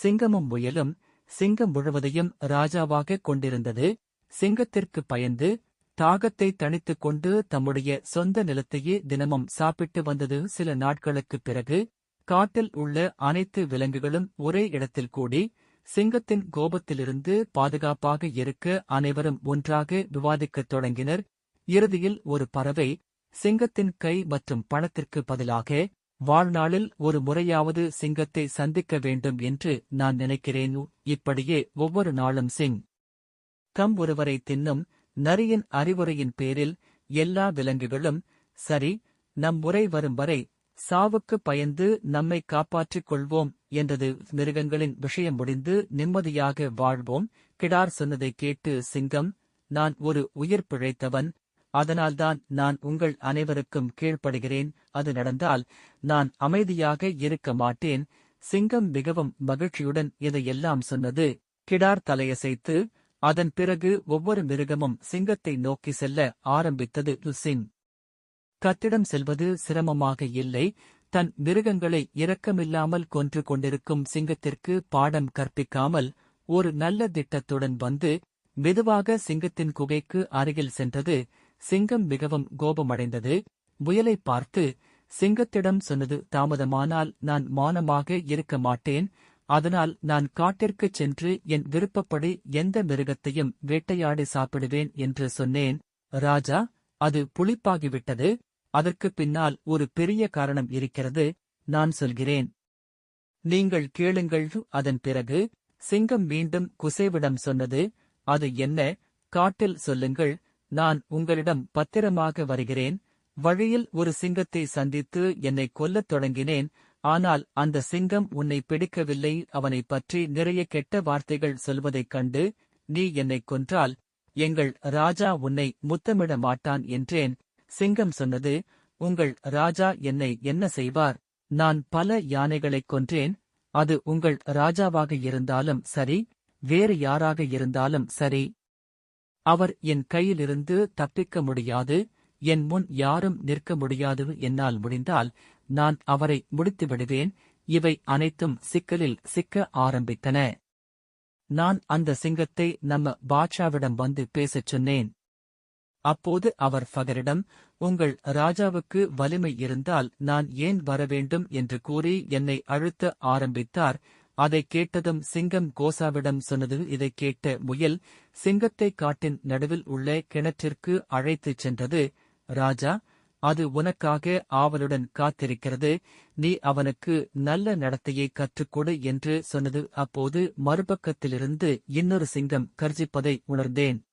சிங்கமும் முயலும். சிங்கம் முழுவதையும் ராஜாவாகக் கொண்டிருந்தது. சிங்கத்திற்கு பயந்து தாகத்தை தணித்துக் கொண்டு தம்முடைய சொந்த நிலத்தையே தினமும் சாப்பிட்டு வந்தது. சில நாட்களுக்குப் பிறகு காட்டில் உள்ள அனைத்து விலங்குகளும் ஒரே இடத்தில் கூடி சிங்கத்தின் கோபத்திலிருந்து பாதுகாப்பாக இருக்க அனைவரும் ஒன்றாக விவாதிக்கத் தொடங்கினர். இறுதியில் ஒரு பறவை, சிங்கத்தின் கை மற்றும் பணத்திற்கு பதிலாக வாழ்நாளில் ஒரு முறையாவது சிங்கத்தை சந்திக்க வேண்டும் என்று நான் நினைக்கிறேன். இப்படியே ஒவ்வொரு நாளும் சிங்கம் ஒருவரை தின்னும். நரியின் அறிவுரையின் பேரில் எல்லா விலங்குகளும், சரி, நம் முறை வரும் வரை சாவுக்கு பயந்து நம்மை காப்பாற்றிக் கொள்வோம் என்றது. மிருகங்களின் விஷயம் முடிந்து நிம்மதியாக வாழ்வோம். கிடார் சொன்னதைக் கேட்டு சிங்கம், நான் ஒரு உயிர் பிழைத்தவன், அதனால்தான் நான் உங்கள் அனைவருக்கும் கீழ்ப்படுகிறேன். அது நடந்தால் நான் அமைதியாக இருக்க மாட்டேன். சிங்கம் மிகவும் மகிழ்ச்சியுடன் இதையெல்லாம் சொன்னது. கிடார் தலையசைத்து, அதன் பிறகு ஒவ்வொரு மிருகமும் சிங்கத்தை நோக்கி செல்ல ஆரம்பித்தது. கத்திடம் செல்வது சிரமமாக இல்லை. தன் மிருகங்களை இரக்கமில்லாமல் கொன்று கொண்டிருக்கும் சிங்கத்திற்கு பாடம் கற்பிக்காமல் ஒரு நல்ல திட்டத்துடன் வந்து மெதுவாக சிங்கத்தின் குகைக்கு அருகில் சென்றது. சிங்கம் மிகவும் கோபமடைந்தது. முயலை பார்த்து சிங்கத்திடம் சொன்னது, தாமதமானால் நான் மானமாக இருக்க மாட்டேன். அதனால் நான் காட்டிற்குச் சென்று என் விருப்பப்படி எந்த மிருகத்தையும் வேட்டையாடி சாப்பிடுவேன் என்று சொன்னேன். ராஜா, அது புளிப்பாகிவிட்டது. அதற்குப் பின்னால் ஒரு பெரிய காரணம் இருக்கிறது. நான் சொல்கிறேன், நீங்கள் கேளுங்கள். அதன் பிறகு சிங்கம் மீண்டும் குசேவிடம் சொன்னது, அது என்ன? காட்டில் சொல்லுங்கள், நான் உங்களிடம் பத்திரமாக வருகிறேன். வழியில் ஒரு சிங்கத்தை சந்தித்து என்னை கொல்லத் தொடங்கினேன். ஆனால் அந்த சிங்கம் உன்னை பிடிக்கவில்லை. அவனைப் பற்றி நிறைய கெட்ட வார்த்தைகள் சொல்வதைக் கண்டு நீ என்னைக் கொன்றால் எங்கள் ராஜா உன்னை முத்தமிட மாட்டான் என்றேன். சிங்கம் சொன்னது, உங்கள் ராஜா என்னை என்ன செய்வார்? நான் பல யானைகளைக் கொன்றேன். அது உங்கள் ராஜாவாக இருந்தாலும் சரி, வேறு யாராக இருந்தாலும் சரி, அவர் என் கையிலிருந்து தப்பிக்க முடியாது. என் முன் யாரும் நிற்க முடியாது. என்னால் முடிந்தால் நான் அவரை முடித்துவிடுவேன். இவை அனைத்தும் சிக்கலில் சிக்க ஆரம்பித்தன. நான் அந்த சிங்கத்தை நம்ம பாட்ஷாவிடம் வந்து பேசச் சொன்னேன். அப்போது அவர் ஃபகரிடம், உங்கள் ராஜாவுக்கு வலிமை இருந்தால் நான் ஏன் வரவேண்டும் என்று கூறி என்னை அழுத்த ஆரம்பித்தார். அதைக் கேட்டதும் சிங்கம் கோசாவிடம் சொன்னது. இதைக் கேட்ட முயல் சிங்கத்தை காட்டின் நடுவில் உள்ள கிணற்றிற்கு அழைத்துச் சென்றது. ராஜா, அது உனக்காக ஆவலுடன் காத்திருக்கிறது. நீ அவனுக்கு நல்ல நடத்தையை கற்றுக்கொடு என்று சொன்னது. அப்போது மறுபக்கத்திலிருந்து இன்னொரு சிங்கம் கர்ஜிப்பதை உணர்ந்தேன்.